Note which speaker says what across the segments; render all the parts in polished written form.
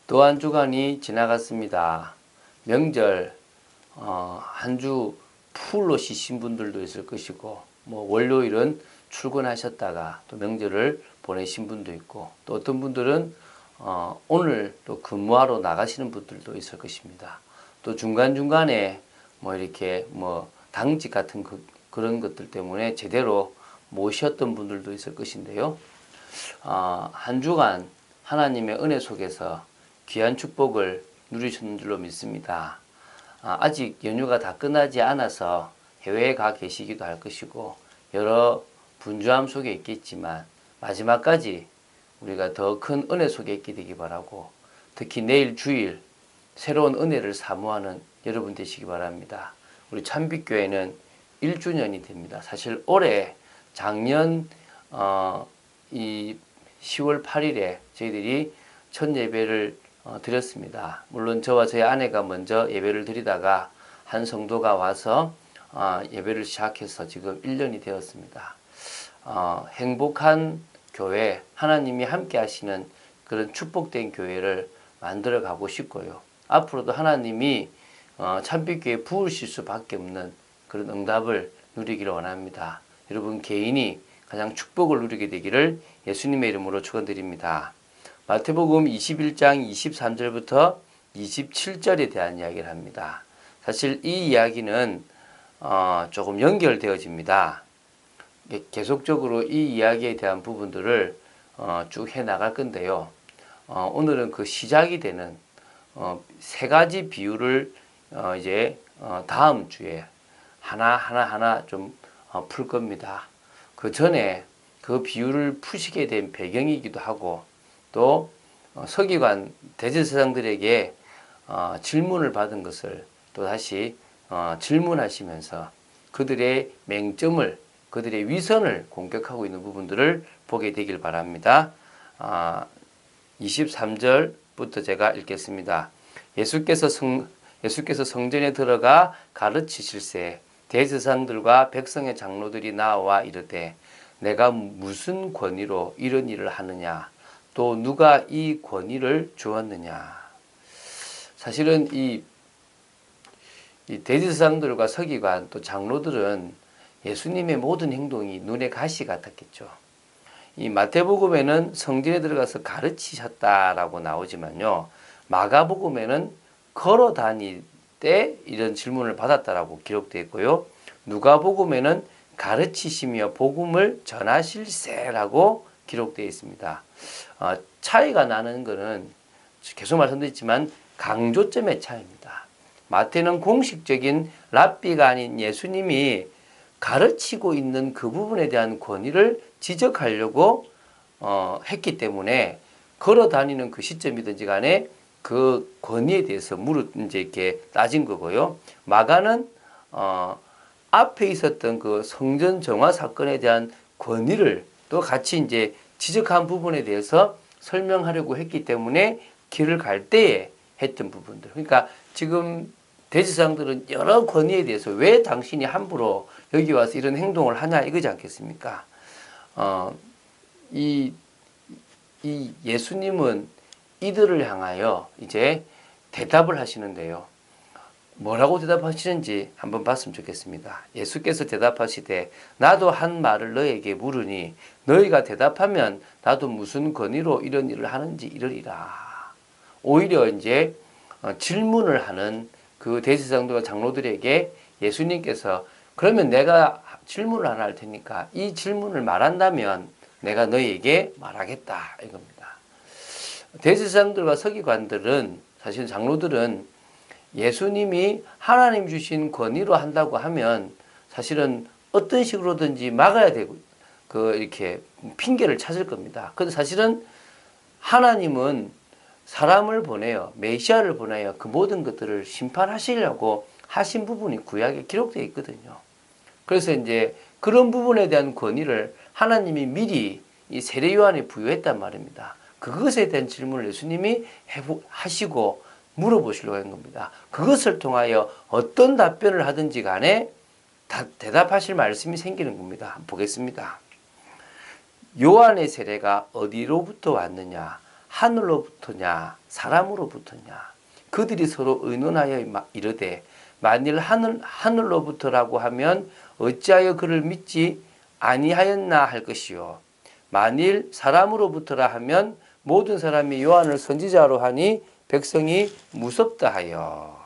Speaker 1: 또 한 주간이 지나갔습니다. 명절 한 주 풀로 쉬신 분들도 있을 것이고, 뭐 월요일은 출근하셨다가 또 명절을 보내신 분도 있고, 또 어떤 분들은 오늘 또 근무하러 나가시는 분들도 있을 것입니다. 또 중간중간에 뭐 이렇게 뭐 당직 같은 그런 것들 때문에 제대로 못 쉬었던 분들도 있을 것인데요. 한 주간 하나님의 은혜 속에서 귀한 축복을 누리셨는 줄로 믿습니다. 아직 연휴가 다 끝나지 않아서 해외에 가 계시기도 할 것이고 여러 분주함 속에 있겠지만 마지막까지 우리가 더 큰 은혜 속에 있게 되기 바라고, 특히 내일 주일 새로운 은혜를 사모하는 여러분 되시기 바랍니다. 우리 찬빛교회는 1주년이 됩니다. 사실 올해 작년 이 10월 8일에 저희들이 첫 예배를 드렸습니다. 물론 저와 저희 아내가 먼저 예배를 드리다가 한 성도가 와서 예배를 시작해서 지금 1년이 되었습니다. 행복한 교회, 하나님이 함께 하시는 그런 축복된 교회를 만들어 가고 싶고요. 앞으로도 하나님이 찬빛교회에 부으실 수밖에 없는 그런 응답을 누리기를 원합니다. 여러분 개인이 가장 축복을 누리게 되기를 예수님의 이름으로 축원드립니다. 마태복음 21장 23절부터 27절에 대한 이야기를 합니다. 사실 이 이야기는 조금 연결되어집니다. 계속적으로 이 이야기에 대한 부분들을 쭉 해나갈 건데요. 오늘은 그 시작이 되는 세 가지 비유를 이제 다음 주에 하나 좀 풀 겁니다. 그 전에 그 비유를 푸시게 된 배경이기도 하고, 또 서기관 대제사장들에게 질문을 받은 것을 또 다시 질문하시면서 그들의 맹점을, 그들의 위선을 공격하고 있는 부분들을 보게 되길 바랍니다. 23절부터 제가 읽겠습니다. 예수께서 성전에 들어가 가르치실새 대제사장들과 백성의 장로들이 나와 이르되 내가 무슨 권위로 이런 일을 하느냐, 또 누가 이 권위를 주었느냐. 사실은 이 대제사장들과 서기관 또 장로들은 예수님의 모든 행동이 눈에 가시 같았겠죠. 이 마태복음에는 성전에 들어가서 가르치셨다라고 나오지만요, 마가복음에는 걸어 다닐 때 이런 질문을 받았다라고 기록되어 있고요, 누가복음에는 가르치시며 복음을 전하실세라고 기록되어 있습니다. 차이가 나는 것은 계속 말씀드렸지만 강조점의 차이입니다. 마태는 공식적인 랍비가 아닌 예수님이 가르치고 있는 그 부분에 대한 권위를 지적하려고 했기 때문에 걸어 다니는 그 시점이든지 간에 그 권위에 대해서 이제 이렇게 따진 거고요. 마가는 앞에 있었던 그 성전 정화 사건에 대한 권위를 또 같이 이제 지적한 부분에 대해서 설명하려고 했기 때문에 길을 갈 때에 했던 부분들. 그러니까 지금 대제사장들은 여러 권위에 대해서 왜 당신이 함부로 여기 와서 이런 행동을 하냐 이거지 않겠습니까? 이 예수님은 이들을 향하여 이제 대답을 하시는데요. 뭐라고 대답하시는지 한번 봤으면 좋겠습니다. 예수께서 대답하시되 나도 한 말을 너에게 물으니 너희가 대답하면 나도 무슨 권위로 이런 일을 하는지 이르리라. 오히려 이제 질문을 하는 그 대제사장들과 장로들에게 예수님께서 그러면 내가 질문을 하나 할 테니까 이 질문을 말한다면 내가 너희에게 말하겠다 이겁니다. 대제사장들과 서기관들은, 사실 장로들은 예수님이 하나님 주신 권위로 한다고 하면 사실은 어떤 식으로든지 막아야 되고 이렇게 핑계를 찾을 겁니다. 근데 사실은 하나님은 사람을 보내요. 메시아를 보내요. 그 모든 것들을 심판하시려고 하신 부분이 구약에 기록되어 있거든요. 그래서 이제 그런 부분에 대한 권위를 하나님이 미리 이 세례 요한에 부여했단 말입니다. 그것에 대한 질문을 예수님이 하시고 물어보시려고 한 겁니다. 그것을 통하여 어떤 답변을 하든지 간에 대답하실 말씀이 생기는 겁니다. 한번 보겠습니다. 요한의 세례가 어디로부터 왔느냐? 하늘로부터냐 사람으로부터냐. 그들이 서로 의논하여 이르되 만일 하늘로부터라고 하면 어찌하여 그를 믿지 아니하였나 할 것이요 만일 사람으로부터라 하면 모든 사람이 요한을 선지자로 하니 백성이 무섭다 하여.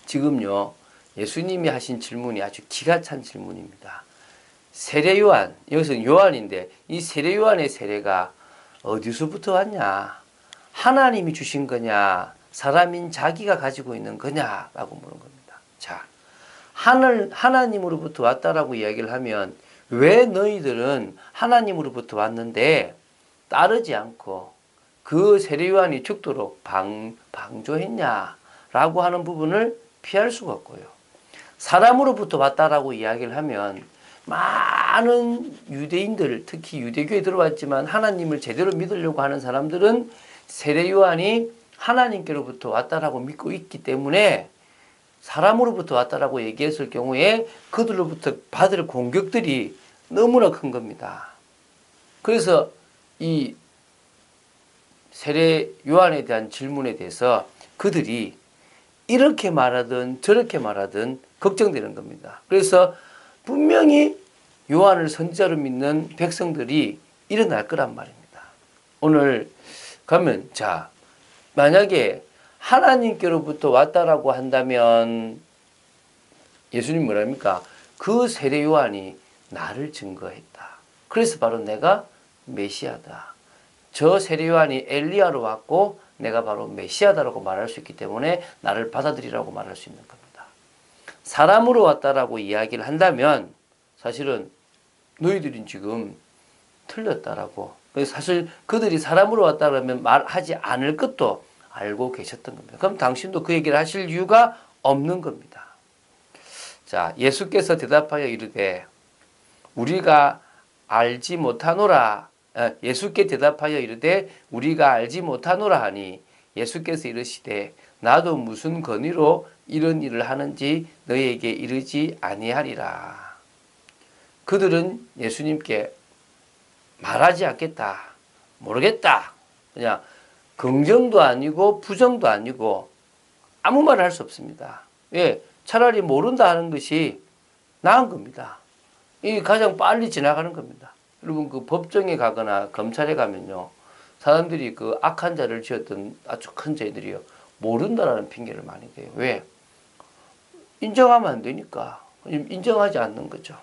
Speaker 1: 지금요 예수님이 하신 질문이 아주 기가 찬 질문입니다. 세례 요한, 여기서는 요한인데 이 세례 요한의 세례가 어디서부터 왔냐? 하나님이 주신 거냐? 사람인 자기가 가지고 있는 거냐라고 물은 겁니다. 자, 하나님으로부터 왔다라고 이야기를 하면 왜 너희들은 하나님으로부터 왔는데 따르지 않고 그 세례 요한이 죽도록 방조했냐라고 하는 부분을 피할 수가 없고요. 사람으로부터 왔다라고 이야기를 하면 많은 유대인들, 특히 유대교에 들어왔지만 하나님을 제대로 믿으려고 하는 사람들은 세례 요한이 하나님께로부터 왔다라고 믿고 있기 때문에 사람으로부터 왔다라고 얘기했을 경우에 그들로부터 받을 공격들이 너무나 큰 겁니다. 그래서 이 세례 요한에 대한 질문에 대해서 그들이 이렇게 말하든 저렇게 말하든 걱정되는 겁니다. 그래서 분명히 요한을 선지자로 믿는 백성들이 일어날 거란 말입니다. 오늘 가면 자 만약에 하나님께로부터 왔다라고 한다면 예수님 뭐랍니까? 그 세례 요한이 나를 증거했다. 그래서 바로 내가 메시아다. 저 세례 요한이 엘리야로 왔고 내가 바로 메시아다라고 말할 수 있기 때문에 나를 받아들이라고 말할 수 있는 겁니다. 사람으로 왔다라고 이야기를 한다면 사실은 너희들이 지금 틀렸다라고. 사실 그들이 사람으로 왔다라면 말하지 않을 것도 알고 계셨던 겁니다. 그럼 당신도 그 얘기를 하실 이유가 없는 겁니다. 자, 예수께서 대답하여 이르되 우리가 알지 못하노라. 예수께 대답하여 이르되 우리가 알지 못하노라 하니 예수께서 이르시되 나도 무슨 권위로 이런 일을 하는지 너희에게 이르지 아니하리라. 그들은 예수님께 말하지 않겠다. 모르겠다. 그냥 긍정도 아니고 부정도 아니고 아무 말을 할 수 없습니다. 왜? 차라리 모른다 하는 것이 나은 겁니다. 이 가장 빨리 지나가는 겁니다. 여러분 그 법정에 가거나 검찰에 가면요. 사람들이 그 악한 자를 지었던 아주 큰 죄들이요. 모른다라는 핑계를 많이 대요. 왜? 인정하면 안 되니까. 인정하지 않는 거죠.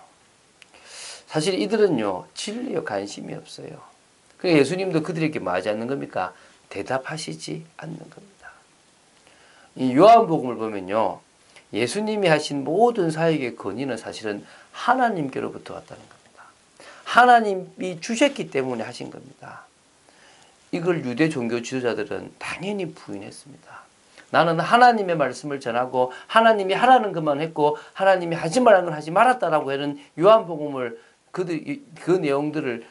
Speaker 1: 사실 이들은요. 진리에 관심이 없어요. 그래서 예수님도 그들에게 뭐 하지 않는 겁니까? 대답하시지 않는 겁니다. 이 요한복음을 보면요. 예수님이 하신 모든 사역의 권위는 사실은 하나님께로부터 왔다는 겁니다. 하나님이 주셨기 때문에 하신 겁니다. 이걸 유대 종교 지도자들은 당연히 부인했습니다. 나는 하나님의 말씀을 전하고 하나님이 하라는 것만 했고 하나님이 하지 말라는 걸 하지 말았다라고 하는 요한복음을 그 내용들을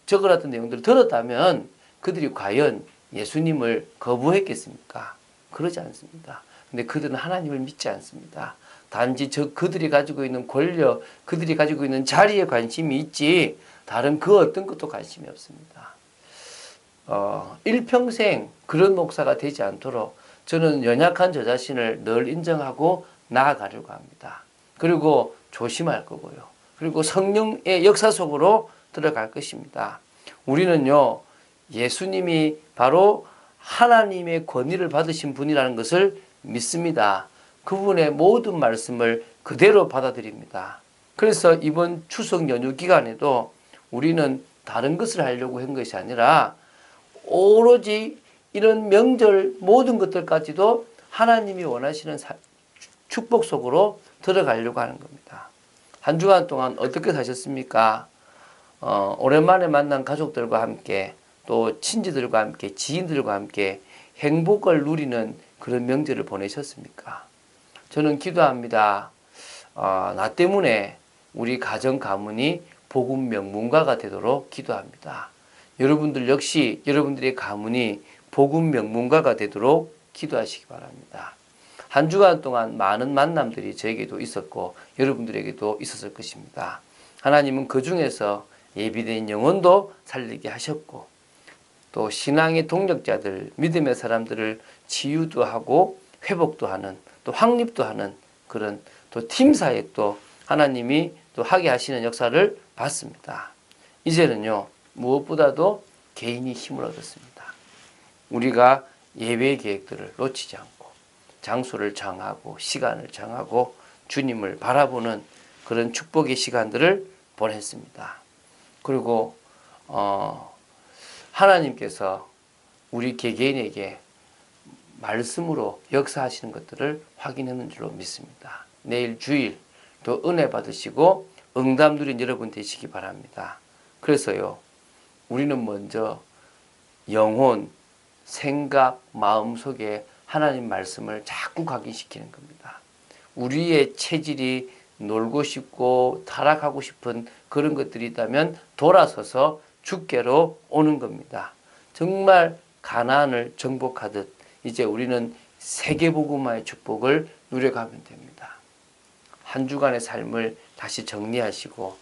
Speaker 1: 적어놨던 내용들을 들었다면 그들이 과연 예수님을 거부했겠습니까? 그러지 않습니다. 근데 그들은 하나님을 믿지 않습니다. 단지 그들이 가지고 있는 권력, 그들이 가지고 있는 자리에 관심이 있지 다른 그 어떤 것도 관심이 없습니다. 일평생 그런 목사가 되지 않도록 저는 연약한 저 자신을 늘 인정하고 나아가려고 합니다. 그리고 조심할 거고요. 그리고 성령의 역사 속으로 들어갈 것입니다. 우리는요, 예수님이 바로 하나님의 권위를 받으신 분이라는 것을 믿습니다. 그분의 모든 말씀을 그대로 받아들입니다. 그래서 이번 추석 연휴 기간에도 우리는 다른 것을 하려고 한 것이 아니라 오로지 이런 명절 모든 것들까지도 하나님이 원하시는 축복 속으로 들어가려고 하는 겁니다. 한 주간 동안 어떻게 사셨습니까? 오랜만에 만난 가족들과 함께 또 친지들과 함께 지인들과 함께 행복을 누리는 그런 명절을 보내셨습니까? 저는 기도합니다. 나 때문에 우리 가정 가문이 복음 명문가가 되도록 기도합니다. 여러분들 역시 여러분들의 가문이 복음 명문가가 되도록 기도하시기 바랍니다. 한 주간 동안 많은 만남들이 저에게도 있었고 여러분들에게도 있었을 것입니다. 하나님은 그 중에서 예비된 영혼도 살리게 하셨고 또 신앙의 동력자들, 믿음의 사람들을 치유도 하고 회복도 하는, 또 확립도 하는 그런 또 팀 사역도 하나님이 또 하게 하시는 역사를 봤습니다. 이제는요, 무엇보다도 개인이 힘을 얻었습니다. 우리가 예배 계획들을 놓치지 않고 장소를 정하고 시간을 정하고 주님을 바라보는 그런 축복의 시간들을 보냈습니다. 그리고 하나님께서 우리 개개인에게 말씀으로 역사하시는 것들을 확인하는 줄로 믿습니다. 내일 주일 또 은혜 받으시고 응답 누린 여러분 되시기 바랍니다. 그래서요, 우리는 먼저 영혼, 생각, 마음속에 하나님 말씀을 자꾸 각인시키는 겁니다. 우리의 체질이 놀고 싶고 타락하고 싶은 그런 것들이 있다면 돌아서서 주께로 오는 겁니다. 정말 가나안을 정복하듯 이제 우리는 세계복음화의 축복을 누려가면 됩니다. 한 주간의 삶을 다시 정리하시고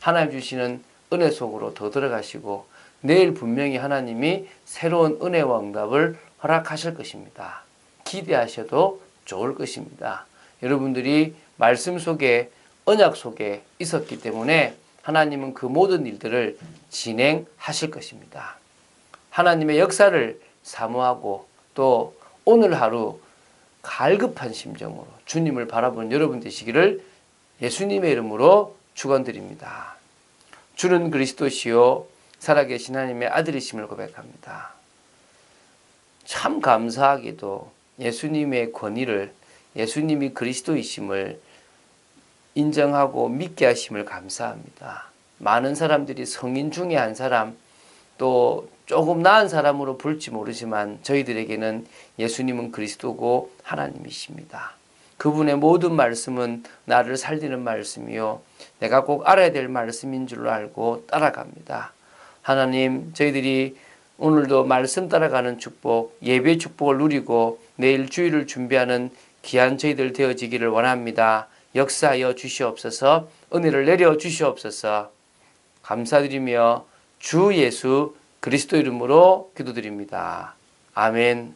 Speaker 1: 하나님 주시는 은혜 속으로 더 들어가시고 내일 분명히 하나님이 새로운 은혜와 응답을 허락하실 것입니다. 기대하셔도 좋을 것입니다. 여러분들이 말씀 속에 언약 속에 있었기 때문에 하나님은 그 모든 일들을 진행하실 것입니다. 하나님의 역사를 사모하고 또 오늘 하루 갈급한 심정으로 주님을 바라보는 여러분 되시기를 예수님의 이름으로 축원드립니다. 주는 그리스도시요 살아계신 하나님의 아들이심을 고백합니다. 참 감사하게도 예수님의 권위를, 예수님이 그리스도이심을 인정하고 믿게 하심을 감사합니다. 많은 사람들이 성인 중에 한 사람, 또 조금 나은 사람으로 볼지 모르지만 저희들에게는 예수님은 그리스도고 하나님이십니다. 그분의 모든 말씀은 나를 살리는 말씀이요 내가 꼭 알아야 될 말씀인 줄로 알고 따라갑니다. 하나님, 저희들이 오늘도 말씀 따라가는 축복, 예배 축복을 누리고 내일 주일을 준비하는 귀한 저희들 되어지기를 원합니다. 역사하여 주시옵소서. 은혜를 내려 주시옵소서. 감사드리며 주 예수 그리스도 이름으로 기도드립니다. 아멘.